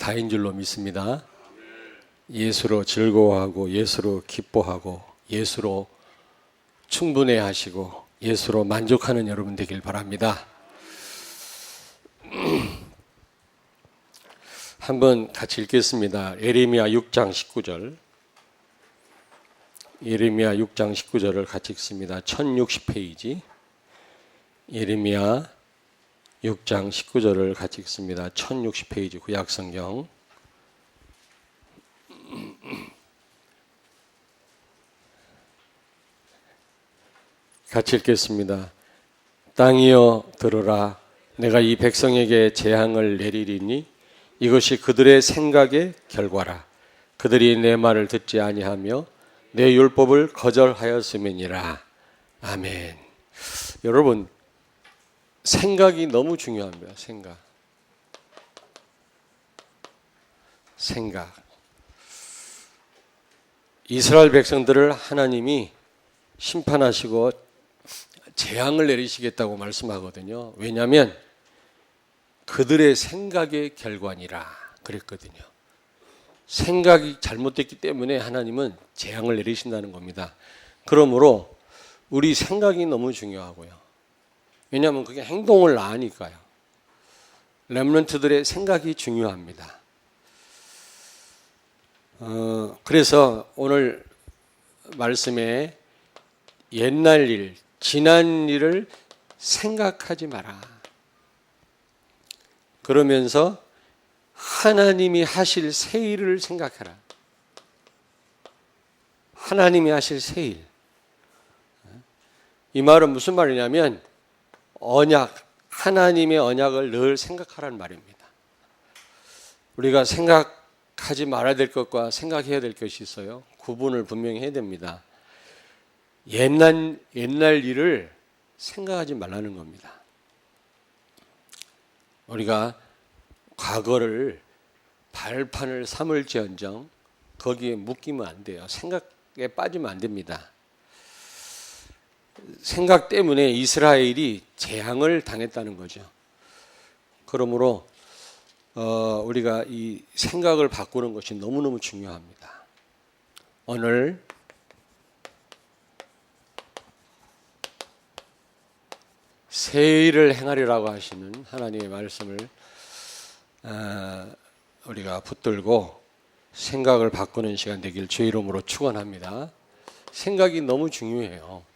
다인 줄로 믿습니다. 예수로 즐거워하고 예수로 기뻐하고 예수로 충분해 하시고 예수로 만족하는 여러분 되길 바랍니다. 한번 같이 읽겠습니다. 예레미야 6장 19절. 예레미야 6장 19절을 같이 읽습니다. 1060페이지. 예레미야 6장 19절을 같이 읽습니다. 1060페이지 구약성경. 같이 읽겠습니다. 땅이여 들으라. 내가 이 백성에게 재앙을 내리리니 이것이 그들의 생각의 결과라. 그들이 내 말을 듣지 아니하며 내 율법을 거절하였음이니라. 아멘. 여러분, 생각이 너무 중요합니다. 생각. 이스라엘 백성들을 하나님이 심판하시고 재앙을 내리시겠다고 말씀하거든요. 왜냐하면 그들의 생각의 결과니라 그랬거든요. 생각이 잘못됐기 때문에 하나님은 재앙을 내리신다는 겁니다. 그러므로 우리 생각이 너무 중요하고요. 왜냐하면 그게 행동을 낳으니까요. 렘넌트들의 생각이 중요합니다. 그래서 오늘 말씀에 옛날 일, 지난 일을 생각하지 마라. 그러면서 하나님이 하실 새 일을 생각해라. 하나님이 하실 새 일. 이 말은 무슨 말이냐면 언약, 하나님의 언약을 늘 생각하라는 말입니다. 우리가 생각하지 말아야 될 것과 생각해야 될 것이 있어요. 구분을 분명히 해야 됩니다. 옛날 일을 생각하지 말라는 겁니다. 우리가 과거를 발판을 삼을지언정 거기에 묶이면 안 돼요. 생각에 빠지면 안 됩니다. 생각 때문에 이스라엘이 재앙을 당했다는 거죠. 그러므로 우리가 이 생각을 바꾸는 것이 너무너무 중요합니다. 오늘 새 일을 행하리라고 하시는 하나님의 말씀을 우리가 붙들고 생각을 바꾸는 시간 되길 주의 이름으로 축원합니다. 생각이 너무 중요해요.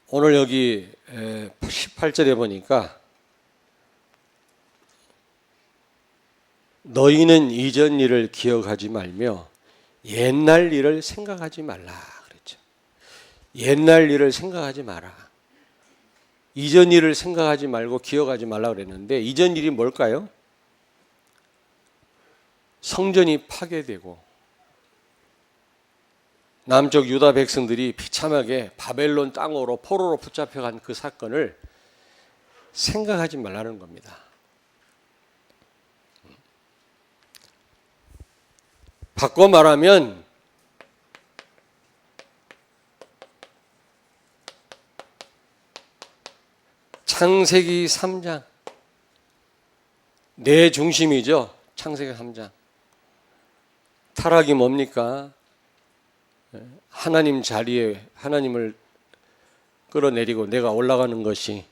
오늘 여기 18절에 보니까 너희는 이전 일을 기억하지 말며 옛날 일을 생각하지 말라 그랬죠. 옛날 일을 생각하지 마라. 이전 일을 생각하지 말고 기억하지 말라 그랬는데 이전 일이 뭘까요? 성전이 파괴되고 남쪽 유다 백성들이 비참하게 바벨론 땅으로 포로로 붙잡혀간 그 사건을 생각하지 말라는 겁니다. 바꿔 말하면 창세기 3장 내 중심이죠. 창세기 3장 타락이 뭡니까? 하나님 자리에 하나님을 끌어내리고 내가 올라가는 것이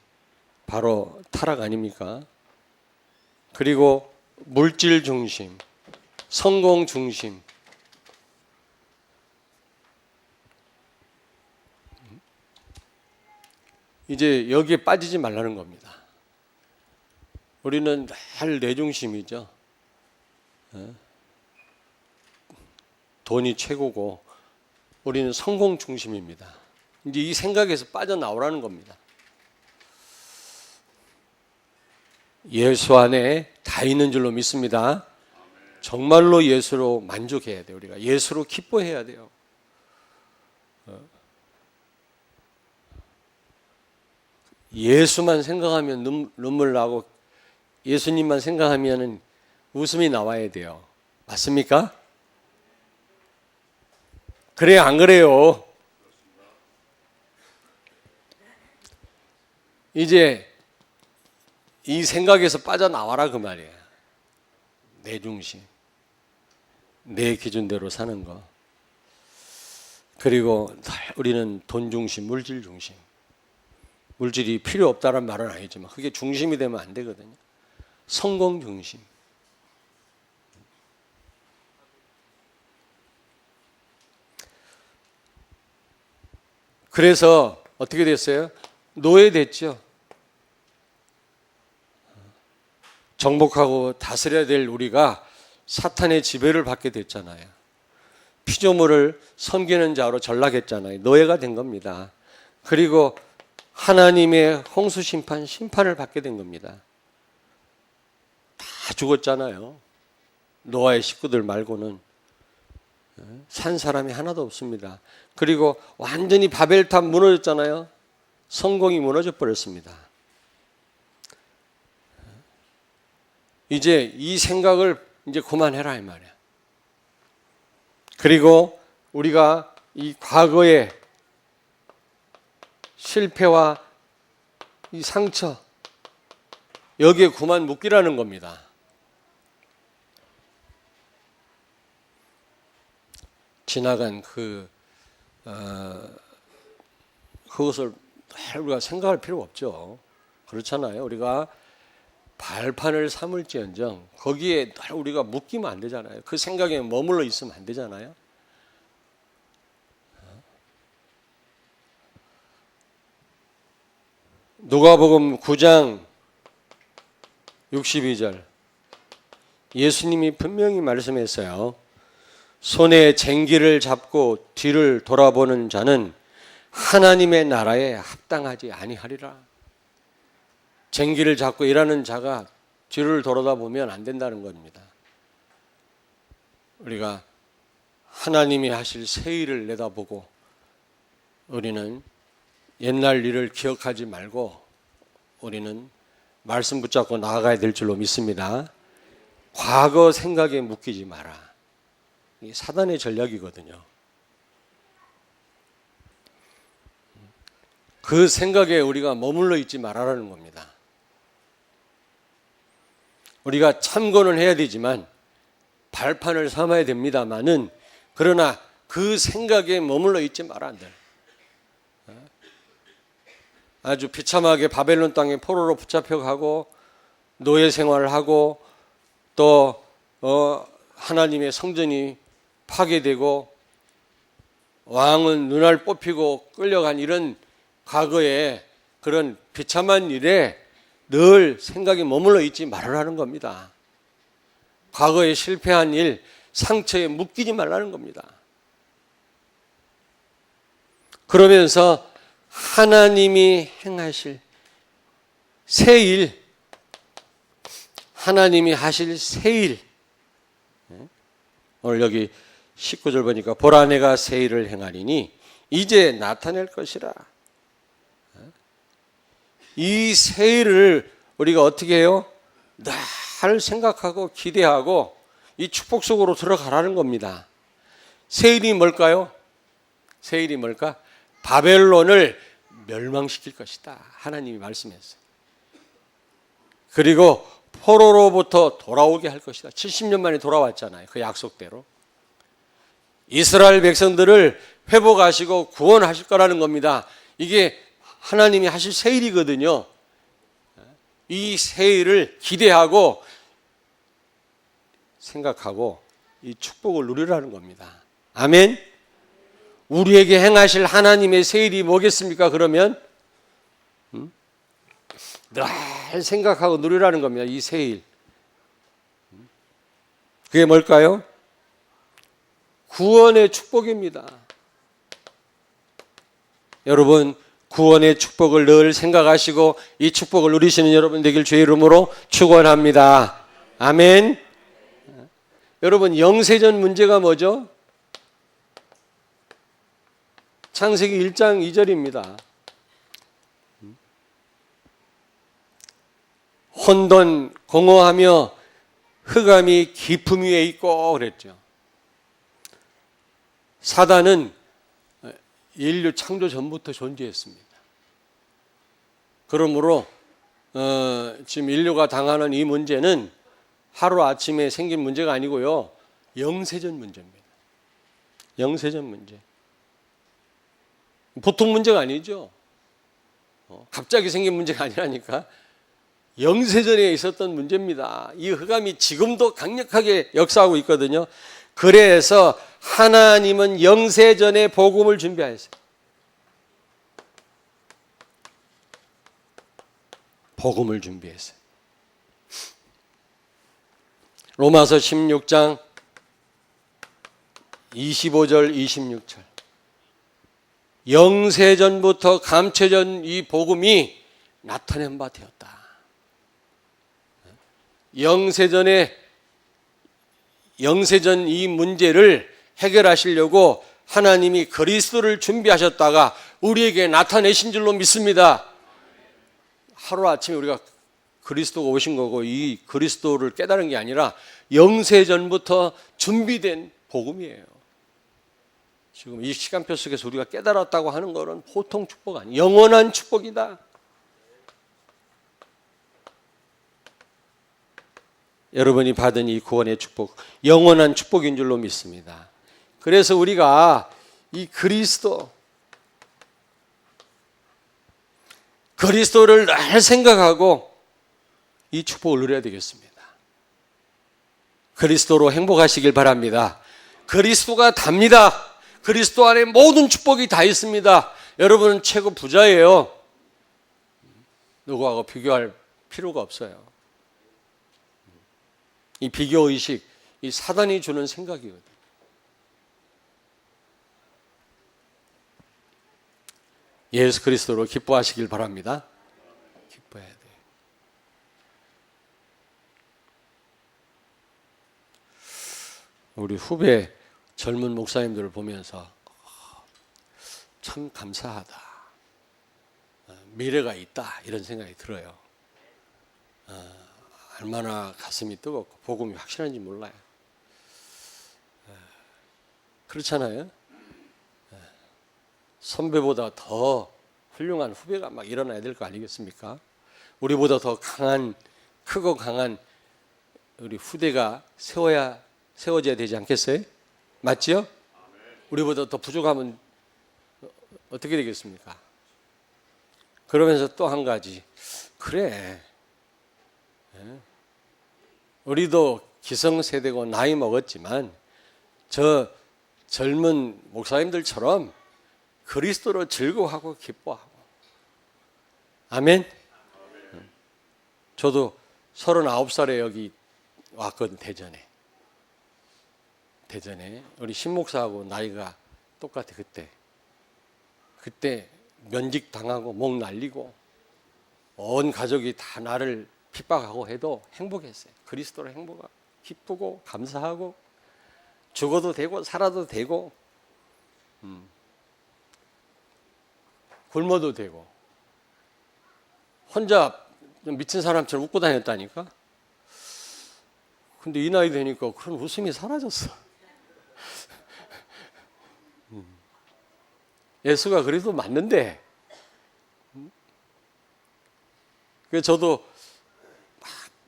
바로 타락 아닙니까? 그리고 물질 중심, 성공 중심, 이제 여기에 빠지지 말라는 겁니다. 우리는 늘 내 중심이죠. 돈이 최고고 우리는 성공 중심입니다. 이제 이 생각에서 빠져나오라는 겁니다. 예수 안에 다 있는 줄로 믿습니다. 정말로 예수로 만족해야 돼요. 우리가 예수로 기뻐해야 돼요. 예수만 생각하면 눈물 나고 예수님만 생각하면 웃음이 나와야 돼요. 맞습니까? 그래요, 안 그래요? 이제 이 생각에서 빠져나와라 그 말이에요. 내 중심, 내 기준대로 사는 거. 그리고 우리는 돈 중심, 물질 중심. 물질이 필요 없다는 말은 아니지만 그게 중심이 되면 안 되거든요. 성공 중심. 그래서 어떻게 됐어요? 노예됐죠. 정복하고 다스려야 될 우리가 사탄의 지배를 받게 됐잖아요. 피조물을 섬기는 자로 전락했잖아요. 노예가 된 겁니다. 그리고 하나님의 홍수 심판을 받게 된 겁니다. 다 죽었잖아요. 노아의 식구들 말고는 산 사람이 하나도 없습니다. 그리고 완전히 바벨탑 무너졌잖아요. 성공이 무너져 버렸습니다. 이제 이 생각을 이제 그만해라 이 말이야. 그리고 우리가 이 과거의 실패와 이 상처 여기에 그만 묶이라는 겁니다. 지나간 그것을 우리가 생각할 필요가 없죠. 그렇잖아요. 우리가 발판을 삼을지언정 거기에 우리가 묶이면 안 되잖아요. 그 생각에 머물러 있으면 안 되잖아요. 누가복음 9장 62절 예수님이 분명히 말씀했어요. 손에 쟁기를 잡고 뒤를 돌아보는 자는 하나님의 나라에 합당하지 아니하리라. 쟁기를 잡고 일하는 자가 뒤를 돌아다보면 안 된다는 겁니다. 우리가 하나님이 하실 새 일을 내다보고 우리는 옛날 일을 기억하지 말고 우리는 말씀 붙잡고 나아가야 될 줄로 믿습니다. 과거 생각에 묶이지 마라. 이게 사단의 전략이거든요. 그 생각에 우리가 머물러 있지 말아라는 겁니다. 우리가 참고는 해야 되지만 발판을 삼아야 됩니다만은 그러나 그 생각에 머물러 있지 말아 안 돼. 아주 비참하게 바벨론 땅에 포로로 붙잡혀가고 노예 생활을 하고 또 하나님의 성전이 파괴되고 왕은 눈알 뽑히고 끌려간 이런 과거의 그런 비참한 일에 늘 생각이 머물러 있지 말으라는 겁니다. 과거에 실패한 일, 상처에 묶이지 말라는 겁니다. 그러면서 하나님이 행하실 새 일, 하나님이 하실 새 일. 오늘 여기 19절 보니까 보라 내가 새 일을 행하리니 이제 나타낼 것이라. 이 새 일을 우리가 어떻게 해요? 늘 생각하고 기대하고 이 축복 속으로 들어가라는 겁니다. 새 일이 뭘까요? 새 일이 뭘까? 바벨론을 멸망시킬 것이다. 하나님이 말씀했어요. 그리고 포로로부터 돌아오게 할 것이다. 70년 만에 돌아왔잖아요. 그 약속대로. 이스라엘 백성들을 회복하시고 구원하실 거라는 겁니다. 이게 하나님이 하실 새 일이거든요. 이 새 일을 기대하고 생각하고 이 축복을 누리라는 겁니다. 아멘. 우리에게 행하실 하나님의 새 일이 뭐겠습니까? 그러면 늘 생각하고 누리라는 겁니다. 이 새 일. 그게 뭘까요? 구원의 축복입니다. 여러분, 구원의 축복을 늘 생각하시고 이 축복을 누리시는 여러분 되길 주의 이름으로 축원합니다. 아멘. 여러분, 영세전 문제가 뭐죠? 창세기 1장 2절입니다. 혼돈 공허하며 흑암이 깊음 위에 있고 그랬죠. 사단은 인류 창조 전부터 존재했습니다. 그러므로 지금 인류가 당하는 이 문제는 하루아침에 생긴 문제가 아니고요. 영세전 문제입니다. 영세전 문제. 보통 문제가 아니죠. 갑자기 생긴 문제가 아니라니까. 영세전에 있었던 문제입니다. 이 흑암이 지금도 강력하게 역사하고 있거든요. 그래서 하나님은 영세전에 복음을 준비하였어요. 복음을 준비했어요. 로마서 16장 25절 26절. 영세전부터 감춰진 이 복음이 나타낸 바 되었다. 영세전 이 문제를 해결하시려고 하나님이 그리스도를 준비하셨다가 우리에게 나타내신 줄로 믿습니다. 하루아침에 우리가 그리스도가 오신 거고 이 그리스도를 깨달은 게 아니라 영세전부터 준비된 복음이에요. 지금 이 시간표 속에서 우리가 깨달았다고 하는 것은 보통 축복 아니에요. 영원한 축복이다. 여러분이 받은 이 구원의 축복, 영원한 축복인 줄로 믿습니다. 그래서 우리가 이 그리스도를 늘 생각하고 이 축복을 누려야 되겠습니다. 그리스도로 행복하시길 바랍니다. 그리스도가 답니다. 그리스도 안에 모든 축복이 다 있습니다. 여러분은 최고 부자예요. 누구하고 비교할 필요가 없어요. 이 비교의식, 이 사단이 주는 생각이거든요. 예수 그리스도로 기뻐하시길 바랍니다. 기뻐해야 돼요. 우리 후배 젊은 목사님들을 보면서 참 감사하다. 미래가 있다. 이런 생각이 들어요. 얼마나 가슴이 뜨겁고 복음이 확실한지 몰라요. 그렇잖아요. 선배보다 더 훌륭한 후배가 막 일어나야 될 거 아니겠습니까? 우리보다 더 크고 강한 우리 후대가 세워져야 되지 않겠어요? 맞지요? 우리보다 더 부족하면 어떻게 되겠습니까? 그러면서 또 한 가지, 그래, 우리도 기성세대고 나이 먹었지만 저 젊은 목사님들처럼 그리스도로 즐거워하고 기뻐하고. 아멘? 저도 39살에 여기 왔거든. 대전에 우리 신목사하고 나이가 똑같아. 그때 면직 당하고 목 날리고 온 가족이 다 나를 핍박하고 해도 행복했어요. 그리스도로 행복하고 기쁘고 감사하고 죽어도 되고 살아도 되고 굶어도 되고 혼자 미친 사람처럼 웃고 다녔다니까. 근데 이 나이 되니까 그런 웃음이 사라졌어. 예수가 그리스도 맞는데. 그래서 저도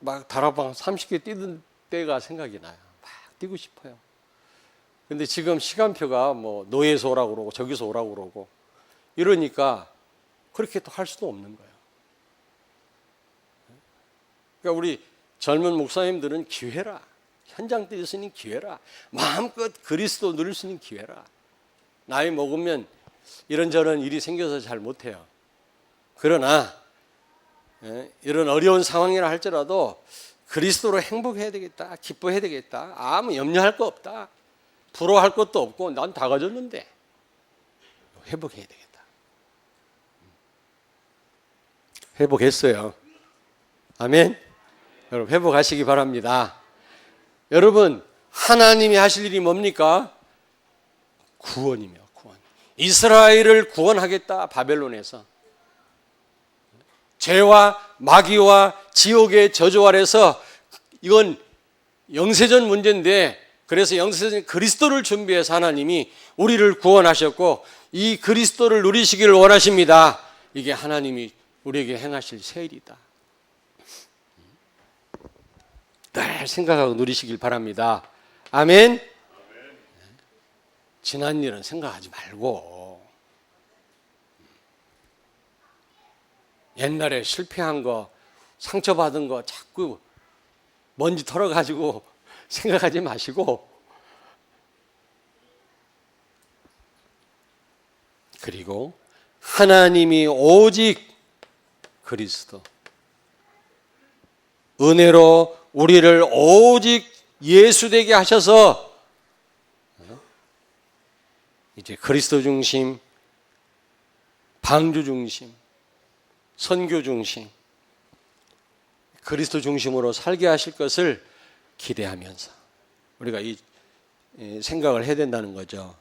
막 다락방 30개 뛰던 때가 생각이 나요. 막 뛰고 싶어요. 근데 지금 시간표가 뭐 노예에서 오라고 그러고 저기서 오라고 그러고 이러니까 그렇게 또 할 수도 없는 거예요. 그러니까 우리 젊은 목사님들은 기회라. 현장 뛸 수 있는 기회라. 마음껏 그리스도 누릴 수 있는 기회라. 나이 먹으면 이런저런 일이 생겨서 잘 못해요. 그러나 이런 어려운 상황이라 할지라도 그리스도로 행복해야 되겠다. 기뻐해야 되겠다. 아무 염려할 거 없다. 부러워할 것도 없고 난 다 가졌는데 회복해야 되겠다. 회복했어요. 아멘. 여러분 회복하시기 바랍니다. 여러분 하나님이 하실 일이 뭡니까? 구원이며 구원. 이스라엘을 구원하겠다. 바벨론에서 죄와 마귀와 지옥의 저주 아래서. 이건 영세전 문제인데, 그래서 영세전 그리스도를 준비해서 하나님이 우리를 구원하셨고 이 그리스도를 누리시기를 원하십니다. 이게 하나님이 우리에게 행하실 새 일이다. 늘 생각하고 누리시길 바랍니다. 아멘. 지난 일은 생각하지 말고 옛날에 실패한 거, 상처받은 거 자꾸 먼지 털어가지고 생각하지 마시고, 그리고 하나님이 오직 그리스도, 은혜로 우리를 오직 예수 되게 하셔서 이제 그리스도 중심, 방주 중심, 선교 중심, 그리스도 중심으로 살게 하실 것을 기대하면서 우리가 이 생각을 해야 된다는 거죠.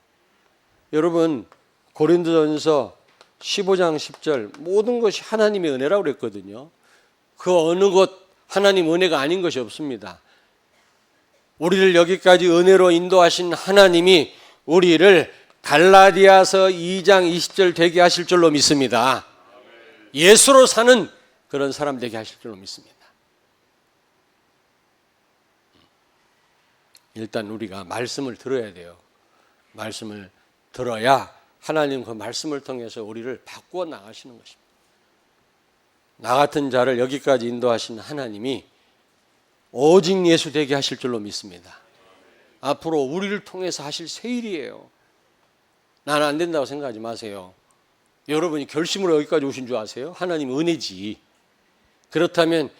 여러분, 고린도전서 15장 10절 모든 것이 하나님의 은혜라고 그랬거든요. 그 어느 것 하나님 은혜가 아닌 것이 없습니다. 우리를 여기까지 은혜로 인도하신 하나님이 우리를 갈라디아서 2장 20절 되게 하실 줄로 믿습니다. 예수로 사는 그런 사람 되게 하실 줄로 믿습니다. 일단 우리가 말씀을 들어야 돼요. 말씀을 들어야 하나님 그 말씀을 통해서 우리를 바꾸어 나가시는 것입니다. 나 같은 자를 여기까지 인도하신 하나님이 오직 예수 되게 하실 줄로 믿습니다. 앞으로 우리를 통해서 하실 새 일이에요. 나는 안 된다고 생각하지 마세요. 여러분이 결심으로 여기까지 오신 줄 아세요? 하나님 은혜지. 그렇다면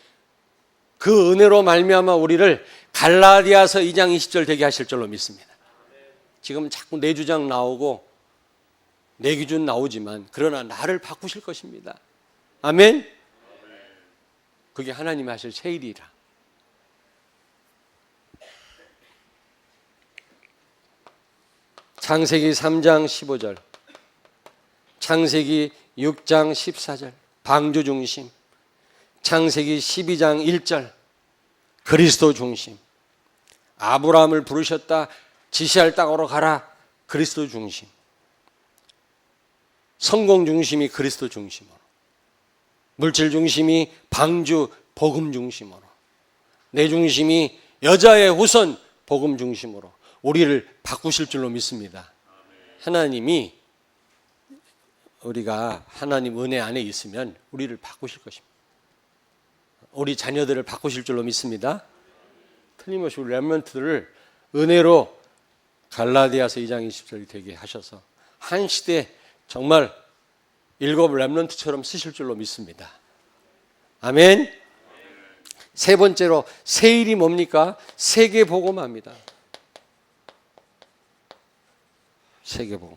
그 은혜로 말미암아 우리를 갈라디아서 2장 20절 되게 하실 줄로 믿습니다. 지금 자꾸 내 주장 나오고 내 기준 나오지만 그러나 나를 바꾸실 것입니다. 아멘? 그게 하나님이 하실 새 일이라. 창세기 3장 15절, 창세기 6장 14절, 방주 중심, 창세기 12장 1절, 그리스도 중심, 아브라함을 부르셨다, 지시할 땅으로 가라, 그리스도 중심, 성공 중심이 그리스도 중심으로, 물질 중심이 방주 복음 중심으로, 내 중심이 여자의 후손 복음 중심으로 우리를 바꾸실 줄로 믿습니다. 하나님이 우리가 하나님 은혜 안에 있으면 우리를 바꾸실 것입니다. 우리 자녀들을 바꾸실 줄로 믿습니다. 틀림없이 우리 렘넌트들을 은혜로 갈라디아서 2장 20절이 되게 하셔서 한 시대 정말 7 렘넌트처럼 쓰실 줄로 믿습니다. 아멘. 세 번째로 새 일이 뭡니까? 세계복음화입니다. 세계복음.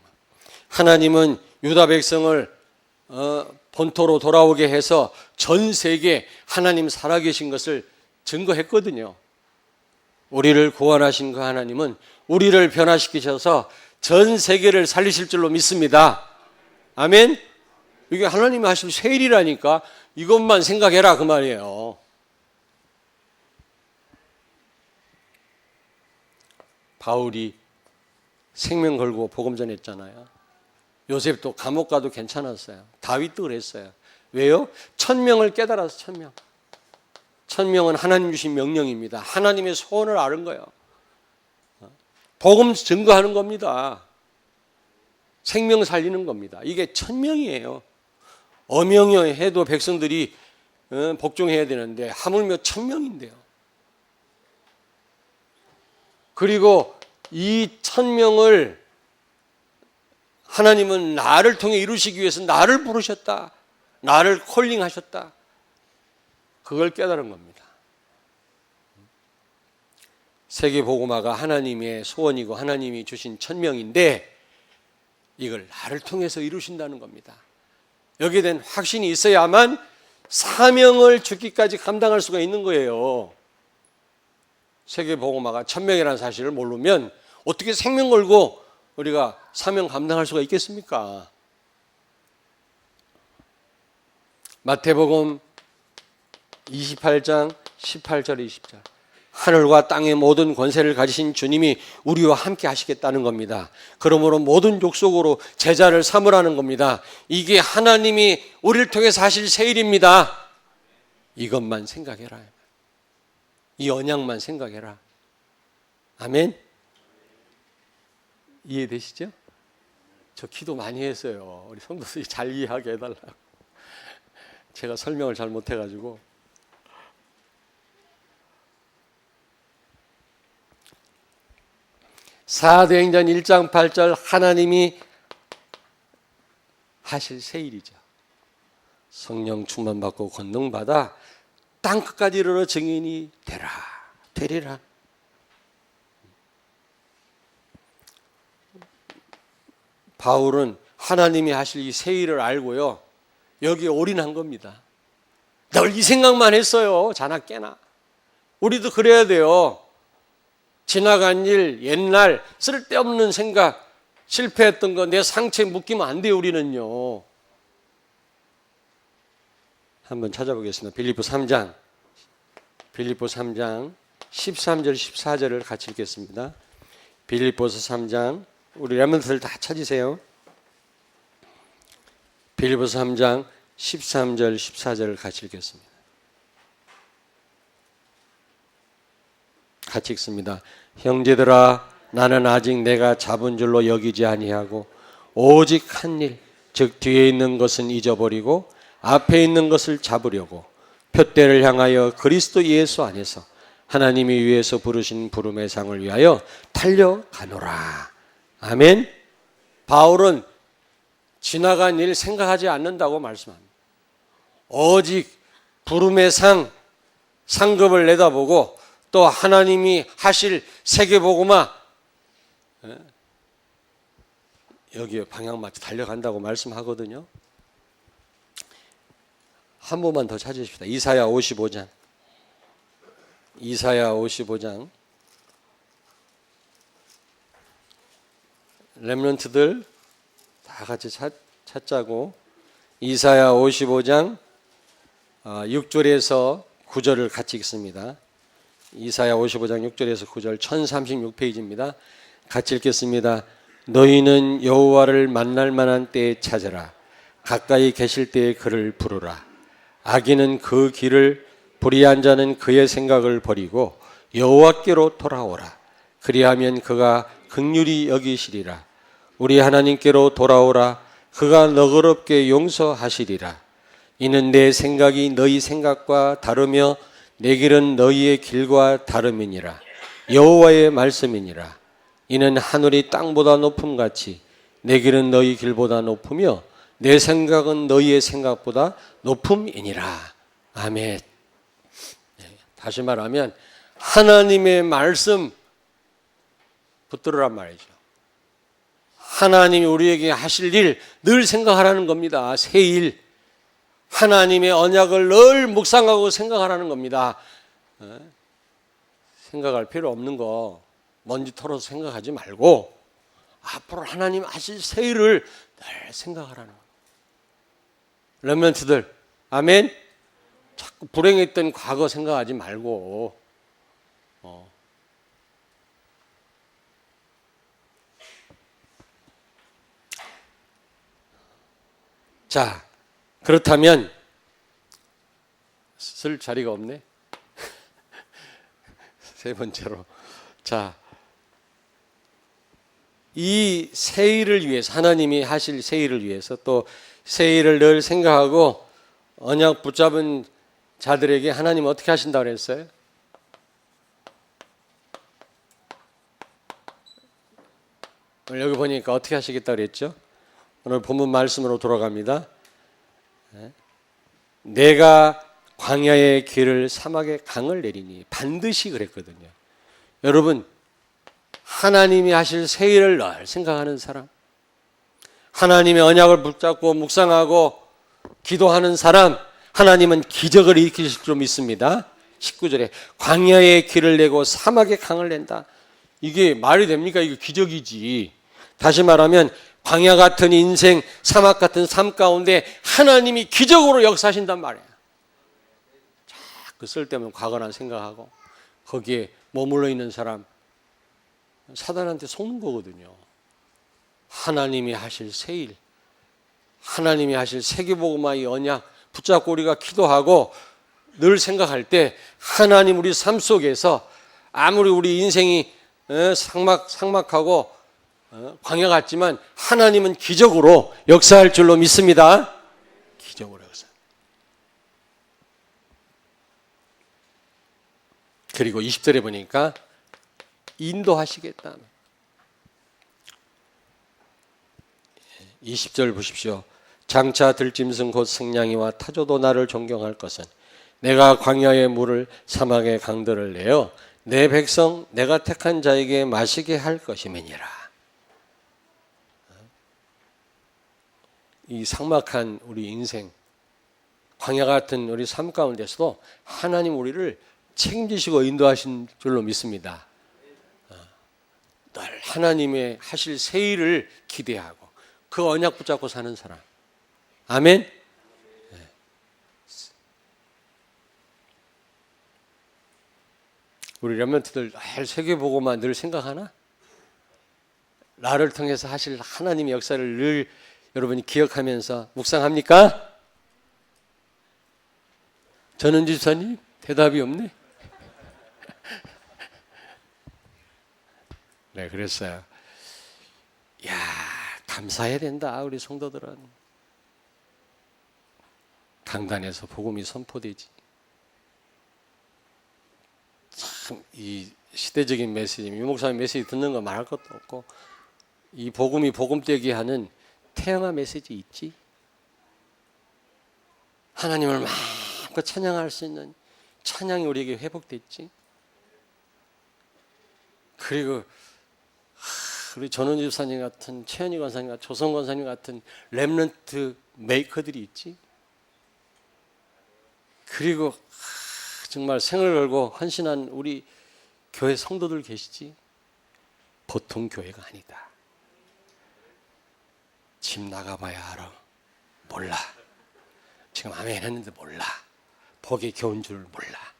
하나님은 유다 백성을 본토로 돌아오게 해서 전 세계 하나님 살아계신 것을 증거했거든요. 우리를 구원하신 그 하나님은 우리를 변화시키셔서 전 세계를 살리실 줄로 믿습니다. 아멘. 이게 하나님이 하실 새 일이라니까 이것만 생각해라 그 말이에요. 바울이 생명 걸고 복음 전했잖아요. 요셉도 감옥 가도 괜찮았어요. 다윗도 그랬어요. 왜요? 1000명을 깨달아서 1000명. 1000명은 하나님 주신 명령입니다. 하나님의 소원을 아는 거예요. 복음 증거하는 겁니다. 생명 살리는 겁니다. 이게 1000명이에요. 어명여 해도 백성들이 복종해야 되는데 하물며 1000명인데요. 그리고 이 1000명을 하나님은 나를 통해 이루시기 위해서 나를 부르셨다. 나를 콜링하셨다. 그걸 깨달은 겁니다. 세계복음화가 하나님의 소원이고 하나님이 주신 1000명인데 이걸 나를 통해서 이루신다는 겁니다. 여기에 대한 확신이 있어야만 사명을 죽기까지 감당할 수가 있는 거예요. 세계복음화가 1000명이라는 사실을 모르면 어떻게 생명 걸고 우리가 사명 감당할 수가 있겠습니까? 마태복음 28장 18절 20절 하늘과 땅의 모든 권세를 가지신 주님이 우리와 함께 하시겠다는 겁니다. 그러므로 모든 족속으로 제자를 삼으라는 겁니다. 이게 하나님이 우리를 통해서 하실 새 일입니다. 이것만 생각해라. 이 언약만 생각해라. 아멘? 이해되시죠? 저 기도 많이 했어요. 우리 성도들이 잘 이해하게 해달라고. 제가 설명을 잘 못해가지고. 사도행전 1장 8절 하나님이 하실 새 일이죠. 성령 충만받고 권능받아 땅끝까지 이르러 증인이 되리라. 바울은 하나님이 하실 이 새 일을 알고요, 여기에 올인한 겁니다. 늘 이 생각만 했어요. 자나 깨나. 우리도 그래야 돼요. 지나간 일, 옛날 쓸데없는 생각, 실패했던 거 내 상처에 묶이면 안 돼요. 우리는요. 한번 찾아보겠습니다. 빌립보 3장 13절 14절을 같이 읽겠습니다. 빌립보서 3장, 우리 렘넌트들 다 찾으세요. 빌립보서 3장 13절 14절을 같이 읽겠습니다. 같이 읽습니다. 형제들아, 나는 아직 내가 잡은 줄로 여기지 아니하고 오직 한 일, 즉 뒤에 있는 것은 잊어버리고 앞에 있는 것을 잡으려고 표대를 향하여 그리스도 예수 안에서 하나님이 위에서 부르신 부름의 상을 위하여 달려가노라. 아멘. 바울은 지나간 일 생각하지 않는다고 말씀합니다. 오직 부름의 상급을 내다보고 또 하나님이 하실 세계복음화, 여기에 방향 맞춰 달려간다고 말씀하거든요. 한 번만 더 찾으십시다. 이사야 55장. 렘넌트들 다 같이 찾자고. 이사야 55장 6절에서 9절을 같이 읽습니다. 이사야 55장 6절에서 9절 1036페이지입니다. 같이 읽겠습니다. 너희는 여호와를 만날 만한 때에 찾으라. 가까이 계실 때에 그를 부르라. 악인은 그 길을, 불의한 자는 그의 생각을 버리고 여호와께로 돌아오라. 그리하면 그가 긍휼히 여기시리라. 우리 하나님께로 돌아오라. 그가 너그럽게 용서하시리라. 이는 내 생각이 너희 생각과 다르며 내 길은 너희의 길과 다름이니라. 여호와의 말씀이니라. 이는 하늘이 땅보다 높음같이 내 길은 너희 길보다 높으며 내 생각은 너희의 생각보다 높음이니라. 아멘. 다시 말하면 하나님의 말씀 붙들으란 말이죠. 하나님이 우리에게 하실 일 늘 생각하라는 겁니다. 새 일. 하나님의 언약을 늘 묵상하고 생각하라는 겁니다. 생각할 필요 없는 거 먼지 털어서 생각하지 말고 앞으로 하나님 하실 새 일을 늘 생각하라는 거예요. 렘넌트들, 아멘. 자꾸 불행했던 과거 생각하지 말고 자, 그렇다면 쓸 자리가 없네. 세 번째로, 자, 이 새 일을 위해서, 하나님이 하실 새 일을 위해서 또 새 일을 늘 생각하고 언약 붙잡은 자들에게 하나님 어떻게 하신다고 그랬어요? 오늘 여기 보니까 어떻게 하시겠다고 그랬죠? 오늘 본문 말씀으로 돌아갑니다. 내가 광야의 길을 사막의 강을 내리니, 반드시 그랬거든요. 여러분, 하나님이 하실 새 일을 늘 생각하는 사람, 하나님의 언약을 붙잡고 묵상하고 기도하는 사람, 하나님은 기적을 일으키실 줄 믿습니다. 19절에 광야의 길을 내고 사막의 강을 낸다. 이게 말이 됩니까? 이거 기적이지. 다시 말하면 광야 같은 인생, 사막 같은 삶 가운데 하나님이 기적으로 역사하신단 말이에요. 자꾸 쓸데없는 과거나 생각하고 거기에 머물러 있는 사람 사단한테 속는 거거든요. 하나님이 하실 새 일, 하나님이 하실 세계복음화의 언약 붙잡고 우리가 기도하고 늘 생각할 때 하나님 우리 삶 속에서 아무리 우리 인생이 삭막하고 광야 같지만 하나님은 기적으로 역사할 줄로 믿습니다. 기적으로 역사. 그리고 20절에 보니까 인도하시겠다. 20절 보십시오. 장차 들짐승 곧 승냥이와 타조도 나를 존경할 것은 내가 광야의 물을 사막의 강들을 내어 내 백성 내가 택한 자에게 마시게 할 것임이니라. 이 삭막한 우리 인생, 광야 같은 우리 삶 가운데서도 하나님 우리를 책임지시고 인도하신 줄로 믿습니다. 늘 하나님의 하실 새 일을 기대하고 그 언약 붙잡고 사는 사람. 아멘. 우리 렘넌트들 세계보고만 늘 생각하나? 나를 통해서 하실 하나님의 역사를 늘 여러분이 기억하면서 묵상합니까? 전은지 집사님 대답이 없네. 네, 그랬어요. 야, 감사해야 된다. 우리 성도들은 강단에서 복음이 선포되지. 참 이 시대적인 메시지, 유 목사님 메시지 듣는 거 말할 것도 없고 이 복음이 복음되게 하는 태영아 메시지 있지. 하나님을 마음껏 찬양할 수 있는 찬양이 우리에게 회복됐지. 그리고 우리 전원주 집사님 같은 최현희 권사님 같은 조성 권사님 같은 렘넌트 메이커들이 있지. 그리고 정말 생을 걸고 헌신한 우리 교회 성도들 계시지. 보통 교회가 아니다. 집 나가봐야 알아. 몰라. 지금 아멘 했는데 몰라. 복이 겨운 줄 몰라.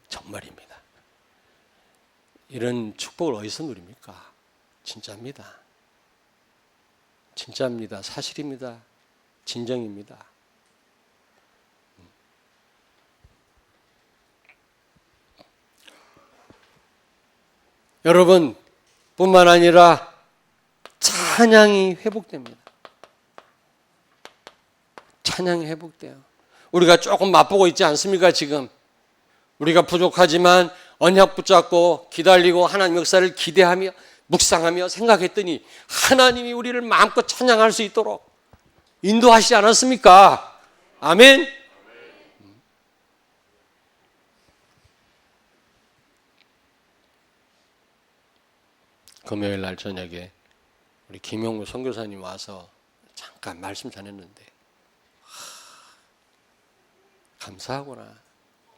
정말입니다. 이런 축복을 어디서 누립니까? 진짜입니다. 진짜입니다. 사실입니다. 진정입니다. 여러분 뿐만 아니라 찬양이 회복됩니다. 찬양이 회복돼요. 우리가 조금 맛보고 있지 않습니까? 지금 우리가 부족하지만 언약 붙잡고 기다리고 하나님 역사를 기대하며 묵상하며 생각했더니 하나님이 우리를 마음껏 찬양할 수 있도록 인도하시지 않았습니까? 아멘. 금요일 날 저녁에 우리 김용무 선교사님 와서 잠깐 말씀 전했는데 감사하구나.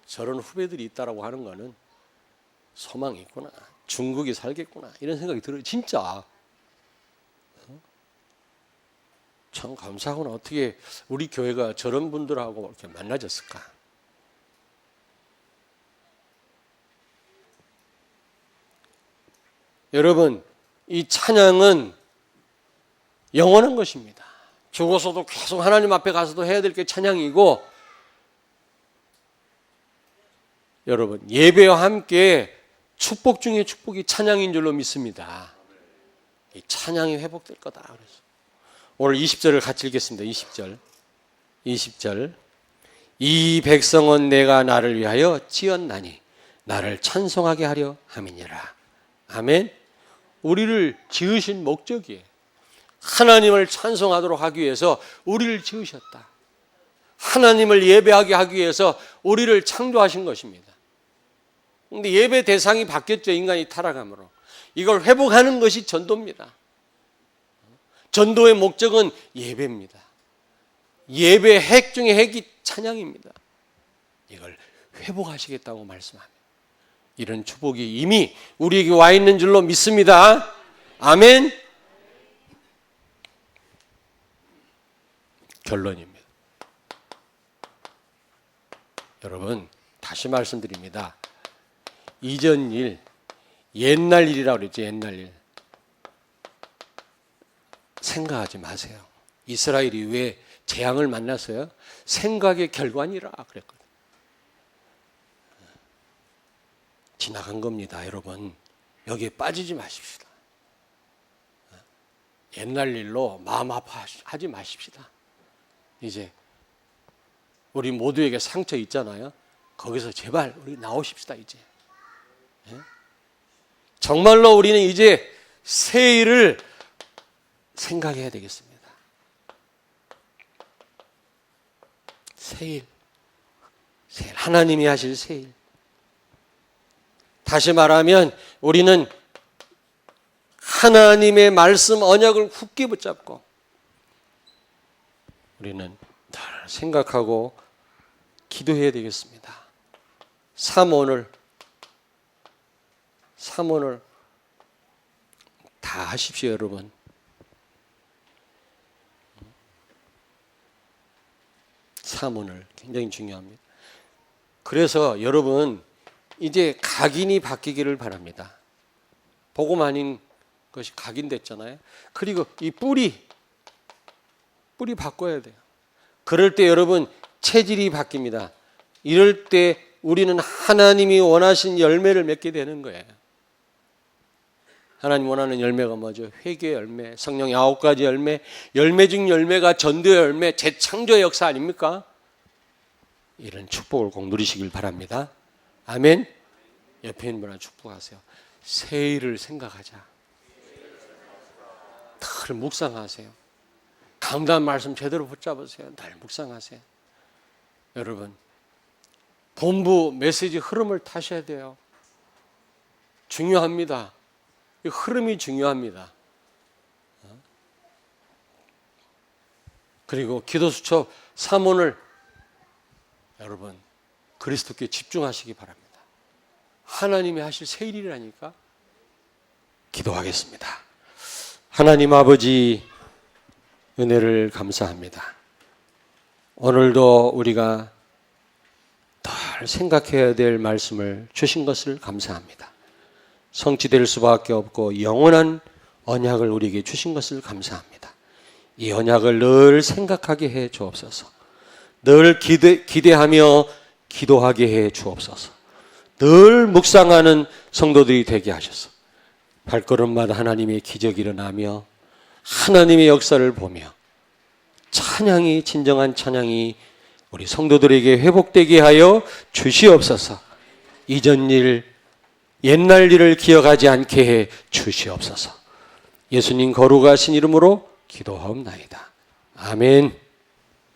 저런 후배들이 있다라고 하는 거는 소망이 있구나. 중국이 살겠구나. 이런 생각이 들어요. 진짜. 참 감사하구나. 어떻게 우리 교회가 저런 분들하고 이렇게 만나졌을까. 여러분, 이 찬양은 영원한 것입니다. 죽어서도 계속 하나님 앞에 가서도 해야 될 게 찬양이고, 여러분 예배와 함께 축복 중에 축복이 찬양인 줄로 믿습니다. 이 찬양이 회복될 거다. 그래서 오늘 20절을 같이 읽겠습니다. 20절 이 백성은 내가 나를 위하여 지었나니 나를 찬송하게 하려 함이니라. 아멘. 우리를 지으신 목적이에요. 하나님을 찬송하도록 하기 위해서 우리를 지으셨다. 하나님을 예배하게 하기 위해서 우리를 창조하신 것입니다. 그런데 예배 대상이 바뀌었죠. 인간이 타락함으로. 이걸 회복하는 것이 전도입니다. 전도의 목적은 예배입니다. 예배 핵 중에 핵이 찬양입니다. 이걸 회복하시겠다고 말씀합니다. 이런 축복이 이미 우리에게 와 있는 줄로 믿습니다. 아멘. 결론입니다. 여러분 다시 말씀드립니다. 이전 일, 옛날 일이라고 그랬죠. 옛날 일. 생각하지 마세요. 이스라엘이 왜 재앙을 만났어요? 생각의 결과니라 그랬거든요. 지나간 겁니다, 여러분. 여기에 빠지지 마십시다. 옛날 일로 마음 아파하지 마십시다. 이제 우리 모두에게 상처 있잖아요. 거기서 제발 우리 나오십시다, 이제. 정말로 우리는 이제 새 일을 생각해야 되겠습니다. 새 일. 하나님이 하실 새 일. 다시 말하면 우리는 하나님의 말씀 언약을 굳게 붙잡고 우리는 늘 생각하고 기도해야 되겠습니다. 삼원을 다 하십시오, 여러분. 삼원을 굉장히 중요합니다. 그래서 여러분 이제 각인이 바뀌기를 바랍니다. 복음 아닌 것이 각인됐잖아요. 그리고 이 뿌리 바꿔야 돼요. 그럴 때 여러분 체질이 바뀝니다. 이럴 때 우리는 하나님이 원하신 열매를 맺게 되는 거예요. 하나님 원하는 열매가 뭐죠? 회개의 열매, 성령의 9가지 열매, 열매 중 열매가 전도의 열매, 재창조의 역사 아닙니까? 이런 축복을 꼭 누리시길 바랍니다. 아멘. 옆에 있는 분한테 축복하세요. 새 일을 생각하자. 늘 묵상하세요. 강단 말씀 제대로 붙잡으세요. 늘 묵상하세요. 여러분, 본부 메시지 흐름을 타셔야 돼요. 중요합니다. 이 흐름이 중요합니다. 그리고 기도수첩 3원을 여러분 그리스도께 집중하시기 바랍니다. 하나님이 하실 새 일이라니까. 기도하겠습니다. 하나님 아버지, 은혜를 감사합니다. 오늘도 우리가 늘 생각해야 될 말씀을 주신 것을 감사합니다. 성취될 수밖에 없고 영원한 언약을 우리에게 주신 것을 감사합니다. 이 언약을 늘 생각하게 해 주옵소서. 늘 기대하며 기도하게 해 주옵소서. 늘 묵상하는 성도들이 되게 하셔서 발걸음마다 하나님의 기적이 일어나며 하나님의 역사를 보며 찬양이, 진정한 찬양이 우리 성도들에게 회복되게 하여 주시옵소서. 이전 일, 옛날 일을 기억하지 않게 해 주시옵소서. 예수님 거룩하신 이름으로 기도하옵나이다. 아멘.